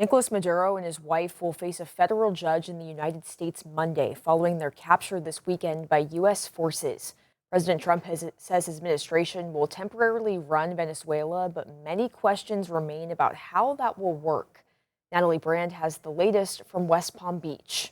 Nicolas Maduro and his wife will face a federal judge in the United States Monday following their capture this weekend by U.S. forces. President Trump says his administration will temporarily run Venezuela, but many questions remain about how that will work. Natalie Brand has the latest from West Palm Beach.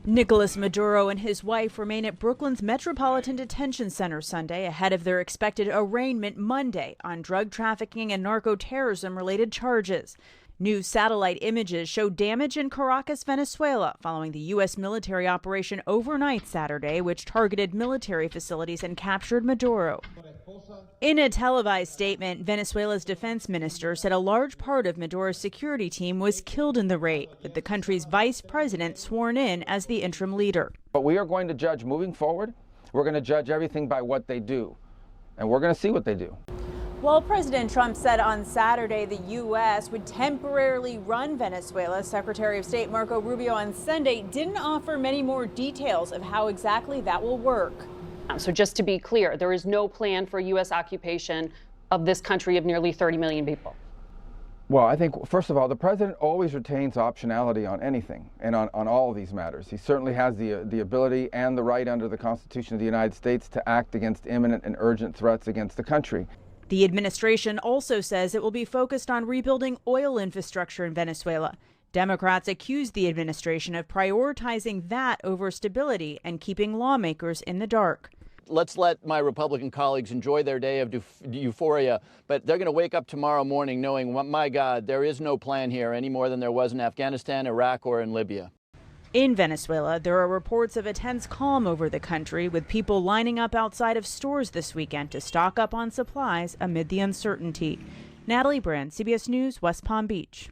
Nicolas Maduro and his wife remain at Brooklyn's Metropolitan Detention Center Sunday ahead of their expected arraignment Monday on drug trafficking and narcoterrorism related charges. New satellite images show damage in Caracas, Venezuela, following the U.S. military operation overnight Saturday, which targeted military facilities and captured Maduro. In a televised statement, Venezuela's defense minister said a large part of Maduro's security team was killed in the raid, with the country's vice president sworn in as the interim leader. But we are going to judge moving forward. We're going to judge everything by what they do, and we're going to see what they do. Well, President Trump said on Saturday the U.S. would temporarily run Venezuela. Secretary of State Marco Rubio on Sunday didn't offer many more details of how exactly that will work. So just to be clear, there is no plan for U.S. occupation of this country of nearly 30 million people. Well, I think, first of all, the president always retains optionality on anything and on all of these matters. He certainly has the ability and the right under the Constitution of the United States to act against imminent and urgent threats against the country. The administration also says it will be focused on rebuilding oil infrastructure in Venezuela. Democrats accuse the administration of prioritizing that over stability and keeping lawmakers in the dark. Let's let my Republican colleagues enjoy their day of euphoria, but they're going to wake up tomorrow morning knowing, my God, there is no plan here any more than there was in Afghanistan, Iraq, or in Libya. In Venezuela, there are reports of a tense calm over the country, with people lining up outside of stores this weekend to stock up on supplies amid the uncertainty. Natalie Brand, CBS News, West Palm Beach.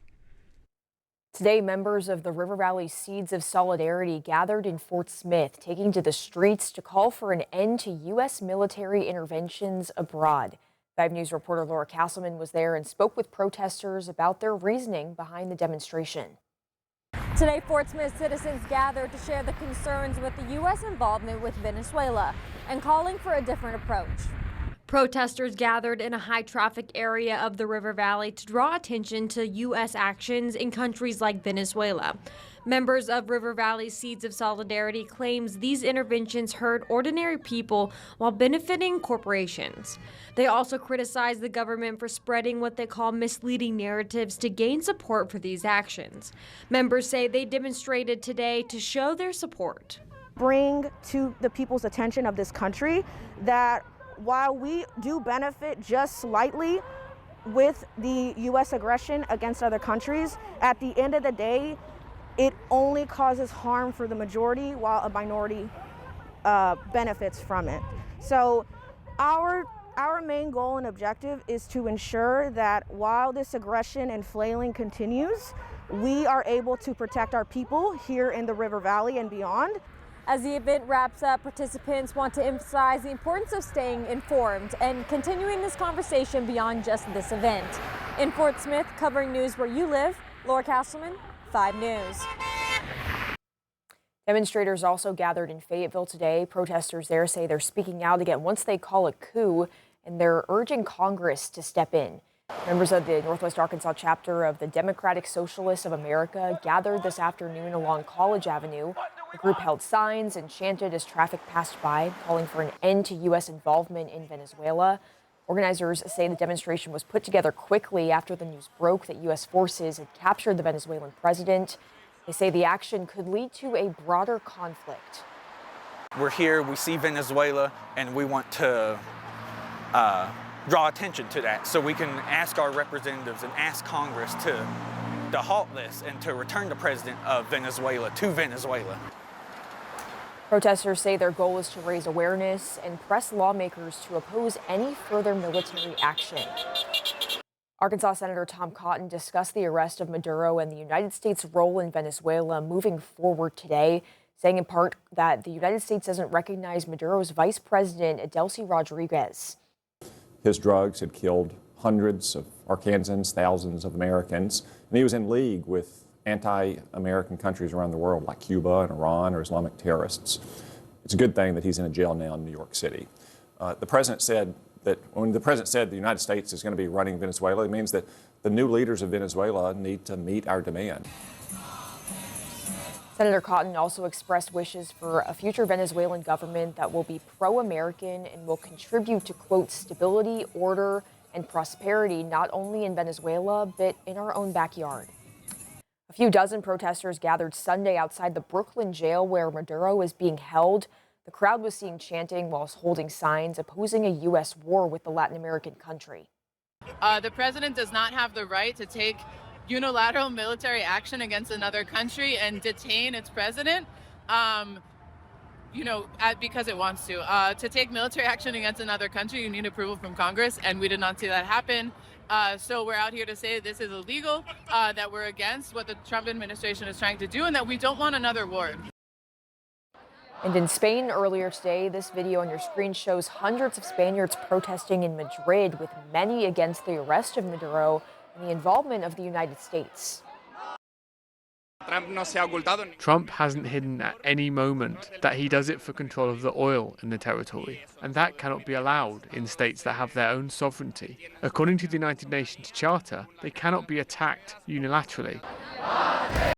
Today, members of the River Valley Seeds of Solidarity gathered in Fort Smith, taking to the streets to call for an end to U.S. military interventions abroad. 5 News reporter Laura Castleman was there and spoke with protesters about their reasoning behind the demonstration. Today, Fort Smith citizens gathered to share the concerns with the U.S. involvement with Venezuela and calling for a different approach. Protesters gathered in a high-traffic area of the River Valley to draw attention to U.S. actions in countries like Venezuela. Members of River Valley Seeds of Solidarity claims these interventions hurt ordinary people while benefiting corporations. They also criticize the government for spreading what they call misleading narratives to gain support for these actions. Members say they demonstrated today to show their support. Bring to the people's attention of this country that while we do benefit just slightly with the U.S. aggression against other countries, at the end of the day, it only causes harm for the majority while a minority benefits from it. So our main goal and objective is to ensure that while this aggression and flailing continues, we are able to protect our people here in the River Valley and beyond. As the event wraps up, participants want to emphasize the importance of staying informed and continuing this conversation beyond just this event. In Fort Smith, covering news where you live, Laura Castleman, 5 News. Demonstrators also gathered in Fayetteville today. Protesters there say they're speaking out again once they call a coup, and they're urging Congress to step in. Members of the Northwest Arkansas chapter of the Democratic Socialists of America gathered this afternoon along College Avenue. The group held signs and chanted as traffic passed by, calling for an end to U.S. involvement in Venezuela. Organizers say the demonstration was put together quickly after the news broke that U.S. forces had captured the Venezuelan president. They say the action could lead to a broader conflict. We're here, we see Venezuela, and we want to draw attention to that so we can ask our representatives and ask Congress to halt this and to return the president of Venezuela to Venezuela. Protesters say their goal is to raise awareness and press lawmakers to oppose any further military action. Arkansas Senator Tom Cotton discussed the arrest of Maduro and the United States' role in Venezuela moving forward today, saying in part that the United States doesn't recognize Maduro's vice president, Adelcy Rodriguez. His drugs had killed hundreds of Arkansans, thousands of Americans, and he was in league with anti-American countries around the world like Cuba and Iran or Islamic terrorists. It's a good thing that he's in a jail now in New York City. The president said that when the president said the United States is going to be running Venezuela, it means that The new leaders of Venezuela need to meet our demand. Senator Cotton also expressed wishes for a future Venezuelan government that will be pro-American and will contribute to, quote, stability, order, and prosperity, not only in Venezuela, but in our own backyard. A few dozen protesters gathered Sunday outside the Brooklyn jail where Maduro is being held. The crowd was seen chanting whilst holding signs opposing a U.S. war with the Latin American country. The president does not have the right to take unilateral military action against another country and detain its president, because it wants to. To take military action against another country, you need approval from Congress, and we did not see that happen. So we're out here to say this is illegal, that we're against what the Trump administration is trying to do, and that we don't want another war. And in Spain earlier today, this video on your screen shows hundreds of Spaniards protesting in Madrid, with many against the arrest of Maduro and the involvement of the United States. Trump hasn't hidden at any moment that he does it for control of the oil in the territory, and that cannot be allowed in states that have their own sovereignty. According to the United Nations Charter, they cannot be attacked unilaterally.